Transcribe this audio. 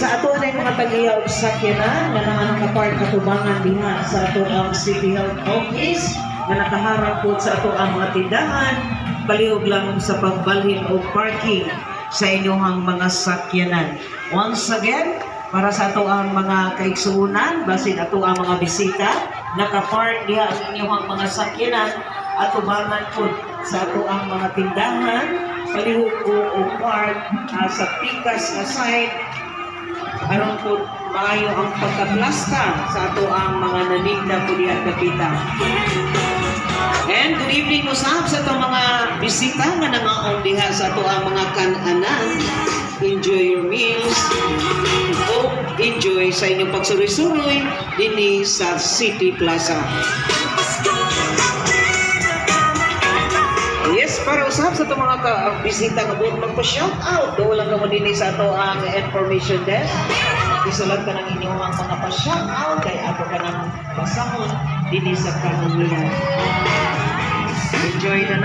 Sa ato na mga tag-iya og sakyanan nga naman nakapart katubangan diha sa ato ang City Health Office nga nakaharap po sa ato ang mga tindahan, palihog lang sa pagbalhin o parking sa inyong mga sakyanan. Once again, para sa ato ang mga kaigsuunan, basin ato ang mga bisita, nakapark diha ang inyong mga sakyanan at tubangan po sa ato ang mga tindahan, palihog o park sa pikas na side aron po maayo ang pagkaplasta sa ato ang mga nanigda po diha kapita. And good evening usab sa itong mga bisita nga nangaong diha sa ato ang mga kan-anan. Enjoy your meals o enjoy sa inyong pagsuroy-suroy dinhi sa City Plaza. Yes, para usab sa itong mga bisita nga buot magpa-shout out. Doon lang kamo dinhi sa ato ang information desk. Isulat ka ng inyong mga pa-shout out kay ato ka ng basahon dinhi sa kanungan. Enjoy na